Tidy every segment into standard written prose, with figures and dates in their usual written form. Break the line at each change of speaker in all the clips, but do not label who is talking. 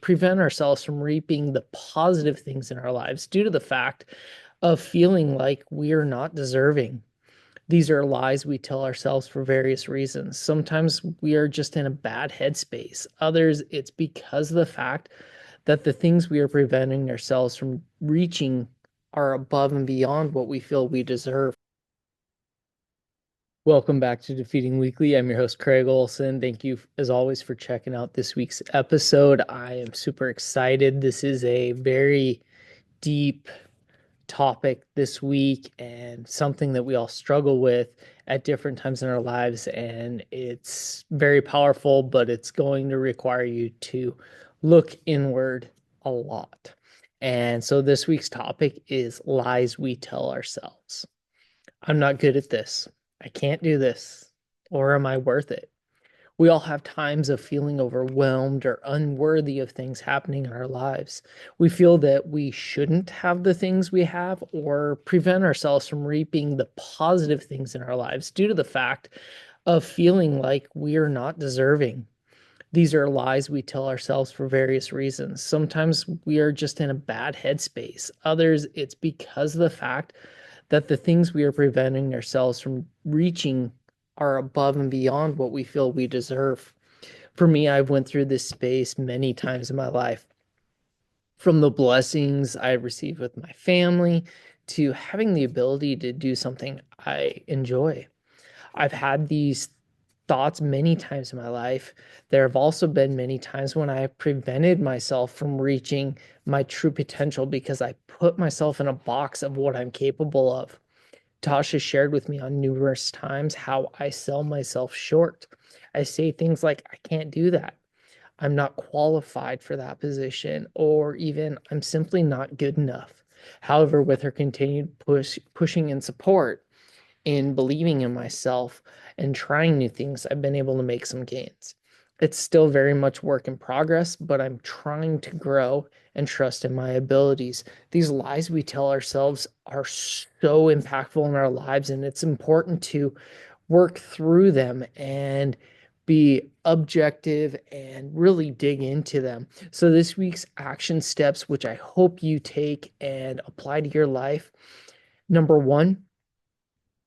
prevent ourselves from reaping the positive things in our lives due to the fact of feeling like we are not deserving. These are lies we tell ourselves for various reasons. Sometimes we are just in a bad headspace. Others, it's because of the fact that the things we are preventing ourselves from reaching are above and beyond what we feel we deserve. Welcome back to Defeating Weekly. I'm your host, Craig Olson. Thank you, as always, for checking out this week's episode. I am super excited. This is a very deep topic this week and something that we all struggle with at different times in our lives. And it's very powerful, but it's going to require you to look inward a lot. And so this week's topic is lies we tell ourselves. I'm not good at this. I can't do this. Or am I worth it? We all have times of feeling overwhelmed or unworthy of things happening in our lives. We feel that we shouldn't have the things we have or prevent ourselves from reaping the positive things in our lives due to the fact of feeling like we are not deserving. These are lies we tell ourselves for various reasons. Sometimes we are just in a bad headspace. Others, it's because of the fact that the things we are preventing ourselves from reaching are above and beyond what we feel we deserve. For me, I've went through this space many times in my life, from the blessings I received with my family to having the ability to do something I enjoy. I've had these thoughts many times in my life. There have also been many times when I have prevented myself from reaching my true potential because I put myself in a box of what I'm capable of. Tasha shared with me on numerous times how I sell myself short. I say things like, I can't do that. I'm not qualified for that position, or even I'm simply not good enough. However, with her continued pushing and support in believing in myself and trying new things, I've been able to make some gains. It's still very much work in progress, but I'm trying to grow and trust in my abilities. These lies we tell ourselves are so impactful in our lives, and it's important to work through them and be objective and really dig into them. So, this week's action steps, which I hope you take and apply to your life. Number one,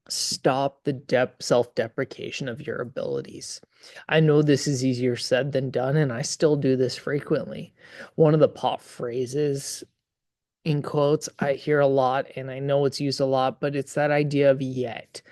stop the self-deprecation of your abilities. I know this is easier said than done, and I still do this frequently. One of the pop phrases in quotes I hear a lot, and I know it's used a lot, but it's that idea of yet.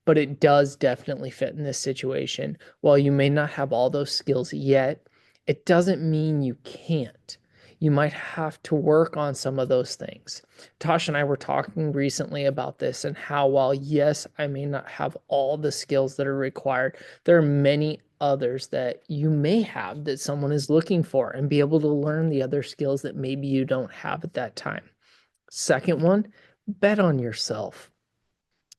But it does definitely fit in this situation. While you may not have all those skills yet, it doesn't mean you can't. You might have to work on some of those things. Tosh and I were talking recently about this and how, while yes, I may not have all the skills that are required, there are many others that you may have that someone is looking for and be able to learn the other skills that maybe you don't have at that time. Second one, bet on yourself.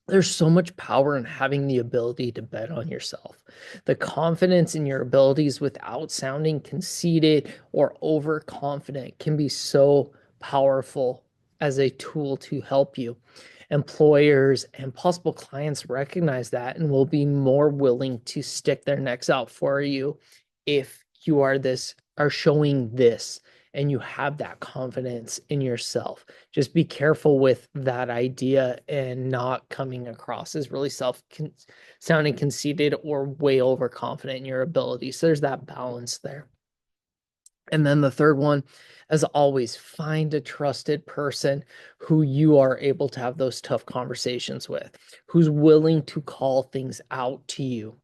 There's so much power in having the ability to bet on yourself. The confidence in your abilities without sounding conceited or overconfident can be so powerful as a tool to help you. Employers and possible clients recognize that and will be more willing to stick their necks out for you if you are showing this and you have that confidence in yourself. Just be careful with that idea and not coming across as really sounding conceited or way overconfident in your abilities. So there's that balance there. And then the third one, as always, find a trusted person who you are able to have those tough conversations with, who's willing to call things out to you.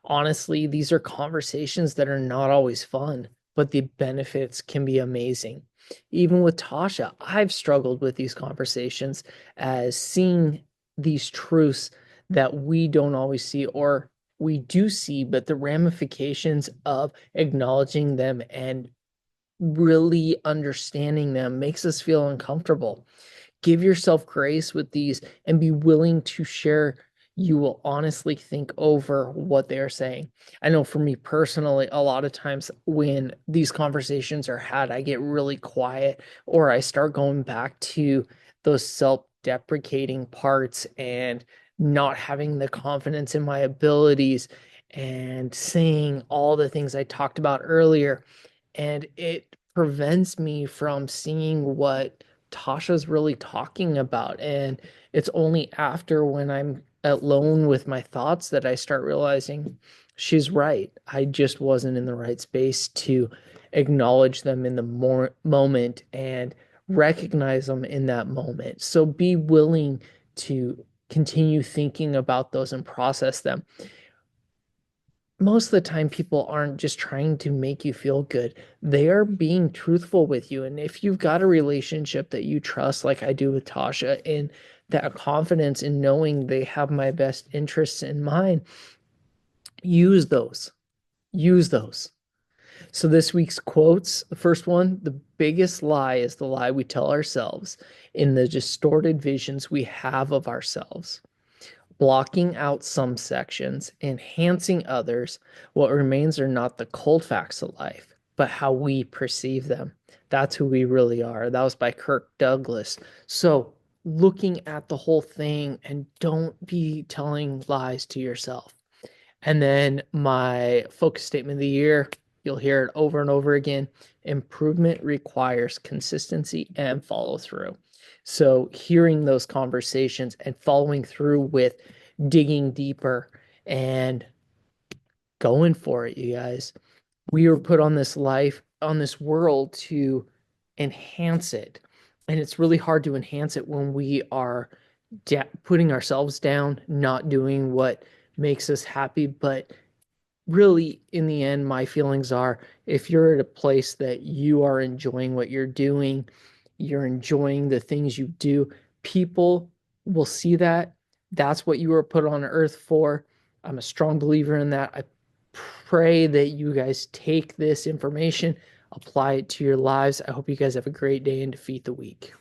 Honestly, these are conversations that are not always fun, but the benefits can be amazing. Even with Tasha, I've struggled with these conversations as seeing these truths that we don't always see, or we do see, but the ramifications of acknowledging them and really understanding them makes us feel uncomfortable. Give yourself grace with these and be willing to share. You will honestly think over what they are saying. I know for me personally, a lot of times when these conversations are had, I get really quiet or I start going back to those self-deprecating parts and not having the confidence in my abilities and saying all the things I talked about earlier. And it prevents me from seeing what Tasha's really talking about. And it's only after when I'm alone with my thoughts that I start realizing she's right. I just wasn't in the right space to acknowledge them in the moment and recognize them in that moment. So be willing to continue thinking about those and process them. Most of the time, people aren't just trying to make you feel good. They are being truthful with you. And if you've got a relationship that you trust, like I do with Tasha, and that confidence in knowing they have my best interests in mind, use those. Use those. So this week's quotes, the first one, the biggest lie is the lie we tell ourselves in the distorted visions we have of ourselves. Blocking out some sections, enhancing others, what remains are not the cold facts of life, but how we perceive them. That's who we really are. That was by Kirk Douglas. So looking at the whole thing and don't be telling lies to yourself. And then my focus statement of the year, you'll hear it over and over again. Improvement requires consistency and follow through. So hearing those conversations and following through with digging deeper and going for it, you guys. We were put on this life, on this world to enhance it. And it's really hard to enhance it when we are putting ourselves down, not doing what makes us happy. But really, in the end, my feelings are if you're at a place that you are enjoying what you're doing, you're enjoying the things you do, people will see that. That's what you were put on earth for. I'm a strong believer in that. I pray that you guys take this information, apply it to your lives. I hope you guys have a great day and defeat the week.